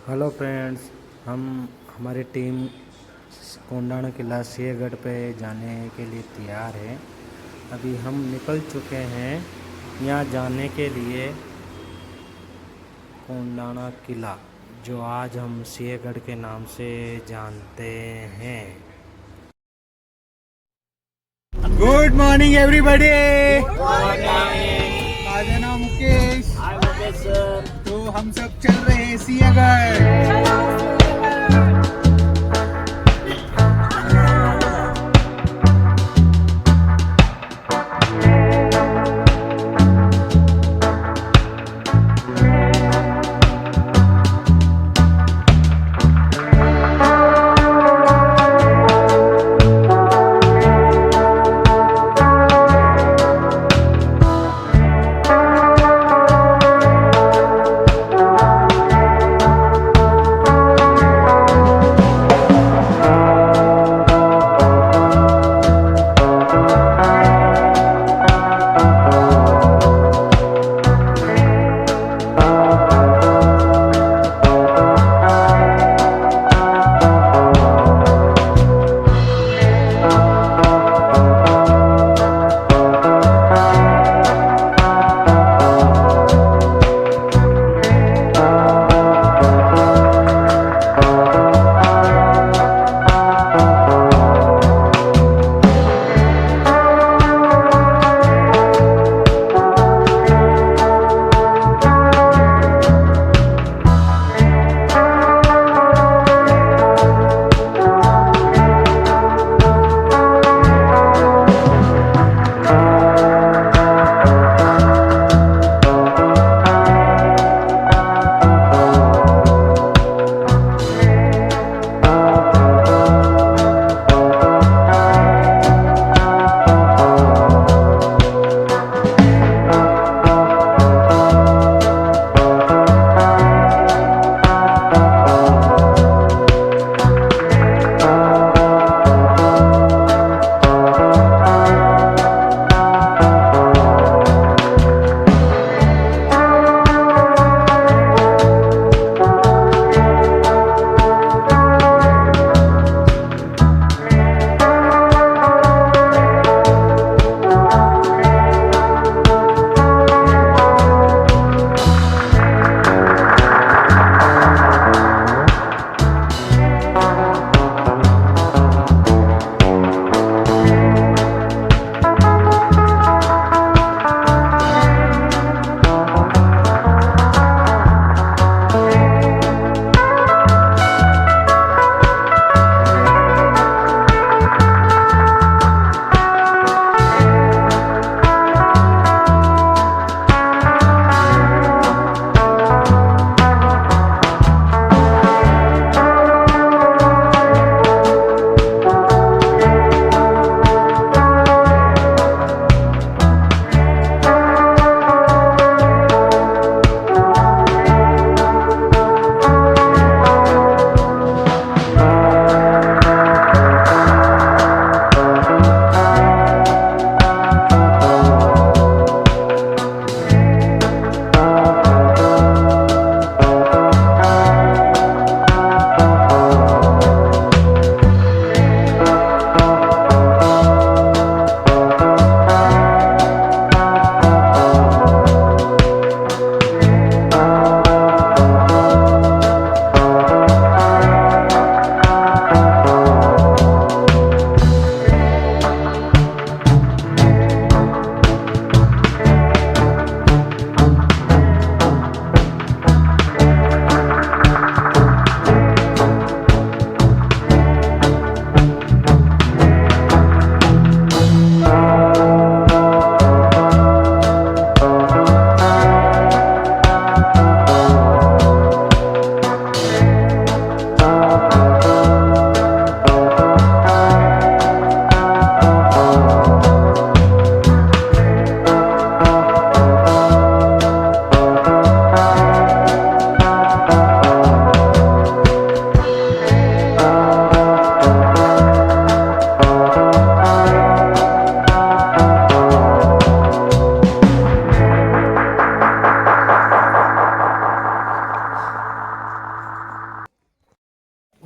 Hello friends. हम हमारी team Kondana किला सिंहगढ़ पे जाने के लिए तैयार है। अभी हम निकल चुके हैं यहाँ जाने के लिए कोंडाना किला, जो आज हम सिंहगढ़ के नाम से जानते हैं। Good morning everybody. Good morning. माझं नाव मुकेश। हाय मुकेश सर। तो हम सब चल रहे हैं सिंहगढ़।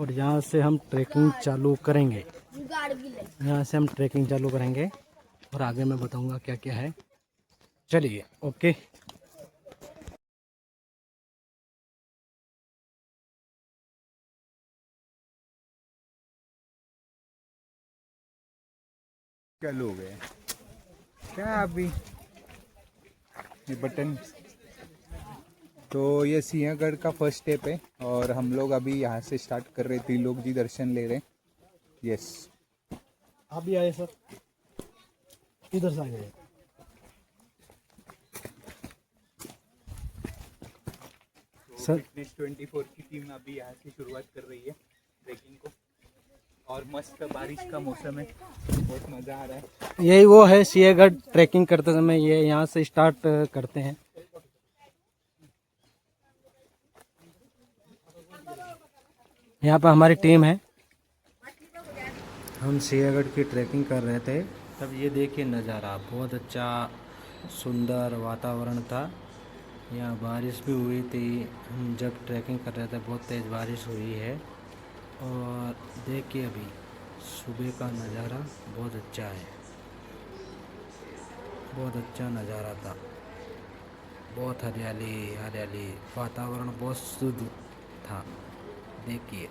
और यहाँ से हम ट्रैकिंग चालू करेंगे। यहाँ से हम ट्रैकिंग चालू करेंगे और आगे मैं बताऊंगा क्या क्या है। चलिए, ओके। क्या लोग है क्या अभी ये बटन। तो ये सिंहगढ़ का फर्स्ट स्टेप है और हम लोग अभी यहाँ से स्टार्ट कर रहे, त्रिलोक जी दर्शन ले रहे। यस, आप भी आए सर, इधर से आ गए। सर फिटनेस 24 की टीम अभी यहाँ से शुरुआत कर रही है ट्रैकिंग को और मस्त बारिश का मौसम है, बहुत मज़ा आ रहा है। यही वो है सिंहगढ़ ट्रैकिंग करते समय, ये यहाँ से स्टार्ट करते हैं। यहाँ पर हमारी टीम है। हम सिंहगढ़ की ट्रैकिंग कर रहे थे, तब ये देखिए नज़ारा, बहुत अच्छा सुंदर वातावरण था। यहाँ बारिश भी हुई थी, हम जब ट्रैकिंग कर रहे थे बहुत तेज़ बारिश हुई है। और देखिए अभी सुबह का नज़ारा बहुत अच्छा है, बहुत अच्छा नज़ारा था, बहुत हरियाली हरियाली, वातावरण बहुत शुद्ध था। देखिए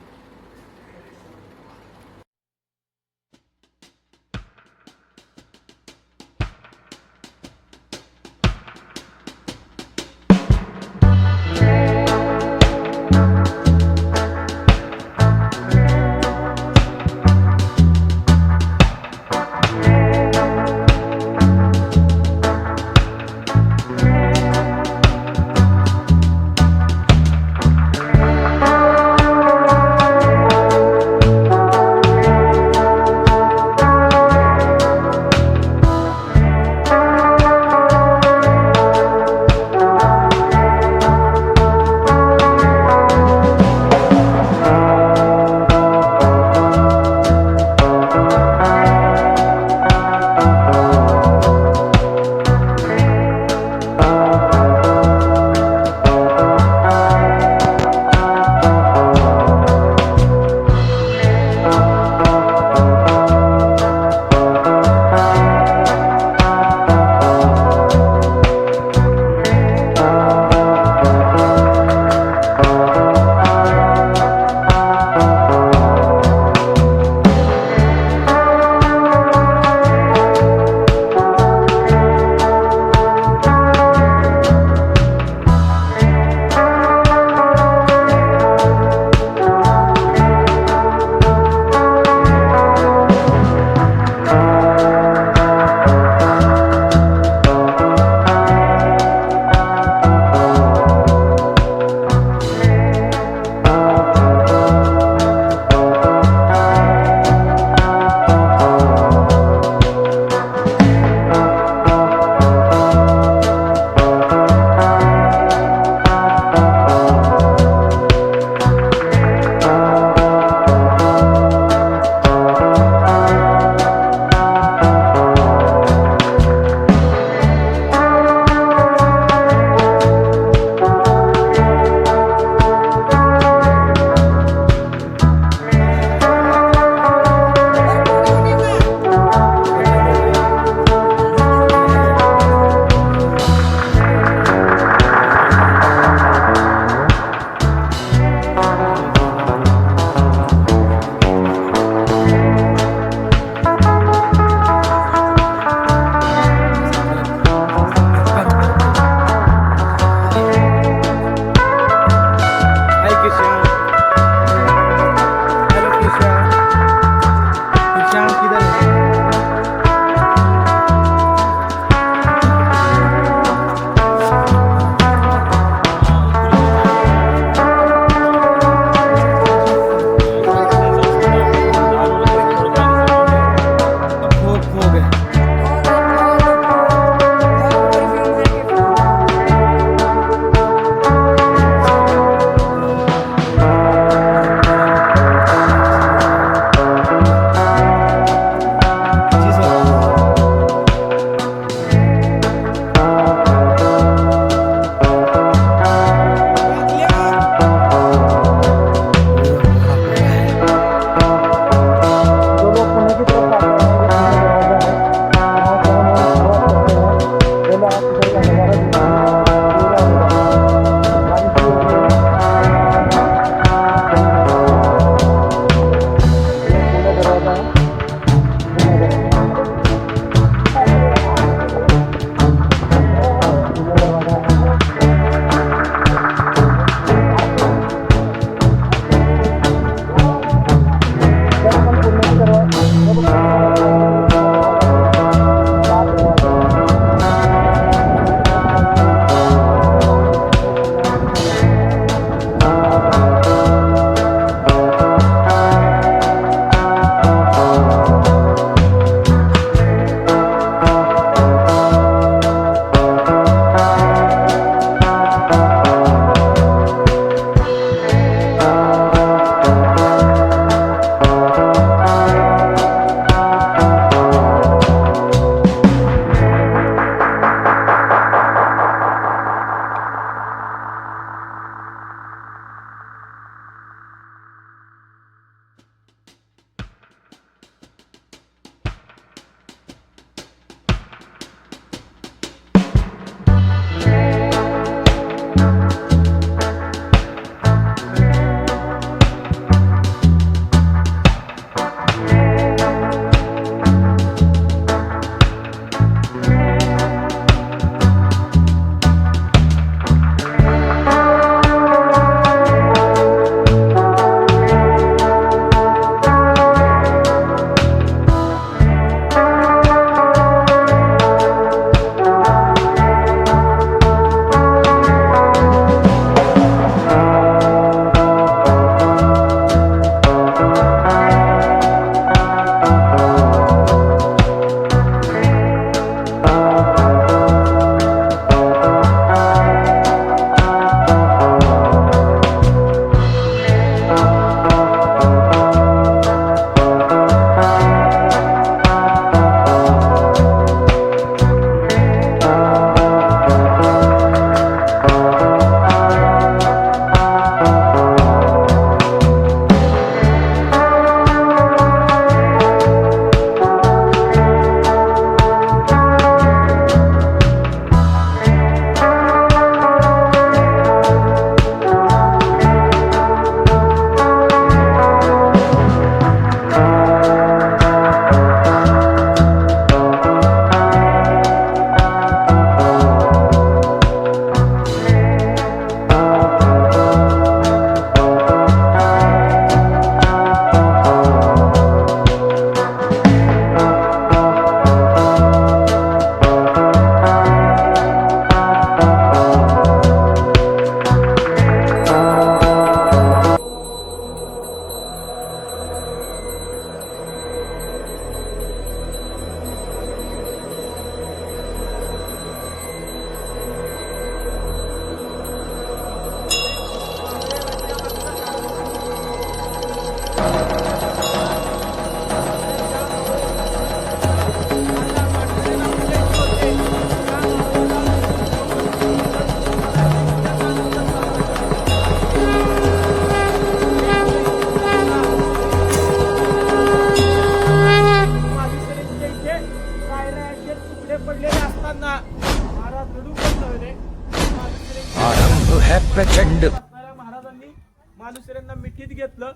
मालुसरेंना मिठीत घेतलं,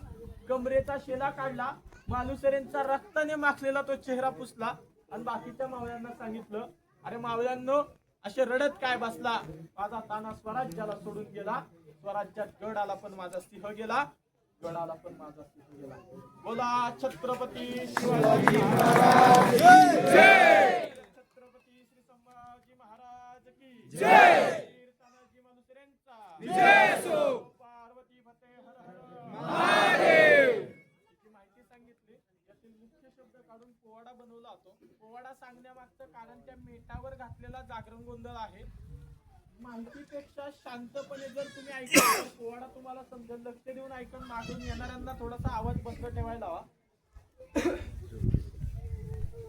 कमरेचा शेला काढला, मालुसरेंचा रक्ताने माखलेला तो चेहरा पुसला आणि बाकीच्या मावळ्यांना सांगितलं, अरे मावळ्यांनो, असे रडत काय बसला? माझा ताना स्वराज्याला सोडून गेला, स्वराज्यात गड आला पण माझा सिंह गेला, गड आला पण माझा सिंह गेला. बोला छत्रपती शिवाजी महाराज जय, छत्रपती श्री संभाजी महाराज की जय, तानाजी मालुसरेंचा विजय असो, पार्वती फते हर हर महादेव. माहिती सांगितली, यातील मुख्य शब्द काढून पोवाडा बनवला होतो. पोवाडा सांगण्यामागचं कारण त्या मेटावर घातलेला जागरण गोंधळ आहे. माहितीपेक्षा शांतपणे जर तुम्ही ऐकलं तर पोवाडा तुम्हाला समजेल. लक्ष देऊन ऐकून मागून येणाऱ्यांना थोडासा आवाज बंद ठेवायला हवा.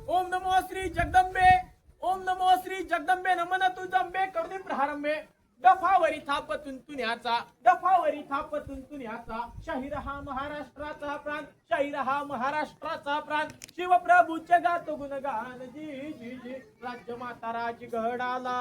ओम नमो श्री जगदंबे, ओम नमो श्री जगदंबे, नमन तू जंबे करुणी प्रारंभे, डफावरी थापतून तुन्याचा, डफावरी थापतून तुन्याचा, शाहीर हा महाराष्ट्राचा प्राण, शाहीर हा महाराष्ट्राचा प्राण, शिवप्रभूचे गातो गुणगान जी जी जी, राज्यमाता राजगडाला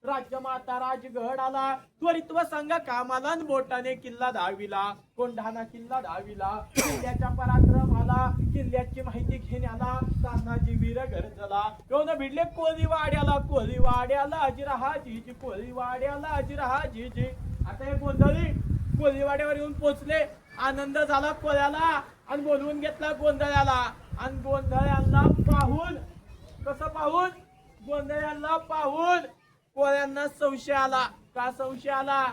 राज्यमाता राजगडाला, त्वरित्व संघ कामाला बोटाने किल्ला दाविला, कोंढाणा किल्ला दाविला, किल्ल्याच्या पराक्रमाला, किल्ल्याची माहिती घेण्याला तानाजी वीर गरजला. कोण भिडले कोळीवाड्याला, कोळीवाड्याला अजिरहा जीजी, कोळीवाड्याला अजिरहा जीजी. आता हे गोंधळी कोळीवाड्यावर येऊन पोचले. आनंद झाला कोळ्याला आणि बोलवून घेतला गोंधळ्याला. आणि गोंधळ्याला पाहून, कसं पाहून? गोंधळ्याला पाहून कोळ्यांना संशय आला. का संशय आला?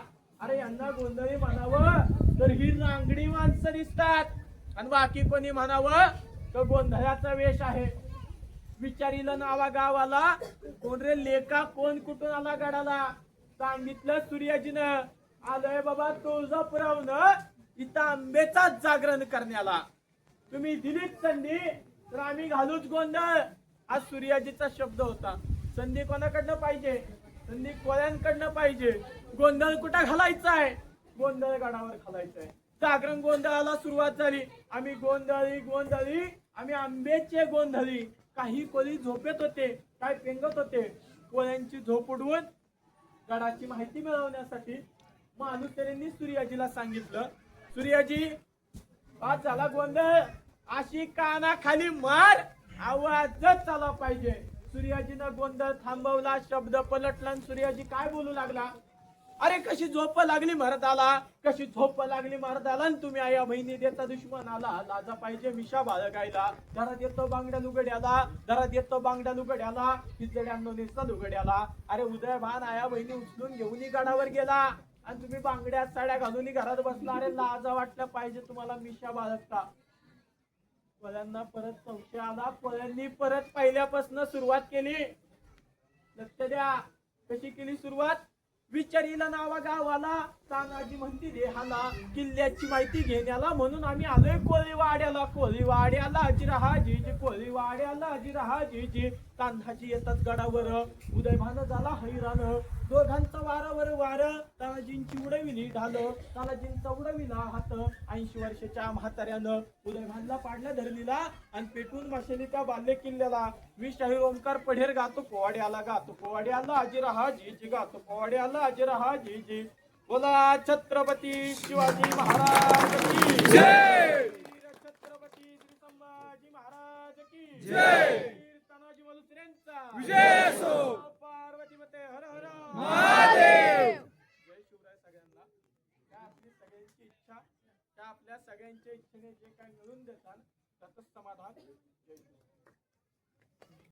अरे यांना गोंधळी म्हणावं तर ही रांगडी माणसं दिसतात आणि बाकी कोणी म्हणावं तर गोंधळाचा वेश आहे. विचारिलं नावा गावाला, कोण रे लेका, कोण कुठून आला गडाला? सांगितलं सूर्याजीनं, आलोय बाबा तुळजापुरावनं इथं आंबेचा जागरण करण्याला. तुम्ही दिलीत संधी तर आम्ही घालूच गोंधळ. आज सूर्याजीचा शब्द होता. संधी कोणाकडनं पाहिजे? संधी कोळ्यांकडनं पाहिजे. गोंधळ कुठं घालायचा आहे? गोंधळ गडावर घालायचा आहे. जागरण गोंधळाला सुरुवात झाली. आम्ही गोंधळी गोंधळी, आम्ही आंबेचे गोंधळी. काही कोळी झोपेत होते, काही पेंगत होते. कोळ्यांची झोप उडवून गडाची माहिती मिळवण्यासाठी मालुसरेंनी सूर्याजीला सांगितलं, सूर्याजी आज झाला गोंधळ, अशी कानाखाली मार, आवाजच आला पाहिजे. सूर्याजीनं गोंधळ थांबवला, शब्द पलटला आणि सूर्याजी काय बोलू लागला? अरे कशी झोप लागली महाराजाला, कशी झोप लागली महाराजाला, आणि तुम्ही आया बहिणी देता दुश्मनाला. लाजा पाहिजे मिशा बाळगायला, घरात येतो बांगड्या लुगड्याला, घरात येतो बांगड्या लुगड्याला, हिजड्यांनो नेसला लुगड्याला. अरे उदयभान आया बहिणी उचलून घेऊन गडावर गेला आणि तुम्ही बांगड्या साड्या घालून घरात बसला. अरे लाजा वाटल्या पाहिजे तुम्हाला मिशा बाळगता. कोळ्यांना परत संशय आला. कोळ्यांनी परत पहिल्यापासून सुरुवात केली. लक्ष द्या कशी केली सुरुवात. विचारीला नावा गावाला, तानाजी म्हणती देहाला, किल्ल्याची माहिती घेण्याला, म्हणून आम्ही आलोय कोळीवाड्याला. कोळीवाड्याला अजिरहा जीजी, कोळीवाड्याला अजिरहा जीजी. तानाजी येतात गडावर, उदयभान झाला हैराण. दोघांचा वारावर वार, तानाजींची उडविली ढाल, तानाजींचा उडविला हात. 80 वर्षाच्या म्हाताऱ्यानं उदयभानला पाडला धरलीला आणि पेटून बसली त्या बाल्य किल्ल्याला. विषाही ओंकार पढेर गातो पोवाड्याला, गातो पोवाड्याला अजिरहा जीजी, गातो पोवाड्याला अजिरहा जीजी. बोला छत्रपती शिवाजी महाराज की जय, छत्रपती श्री संभाजी महाराज की जय, तानाजी मालुसरेंचा विजय असो, पार्वती माते हर हर महादेव. जय शिवराय सगळ्यांना. त्या आपली सगळ्यांची इच्छा, त्या आपल्या सगळ्यांच्या इच्छेने जे काही मिळून देतात त्याचं समाधान. जय शिवराय.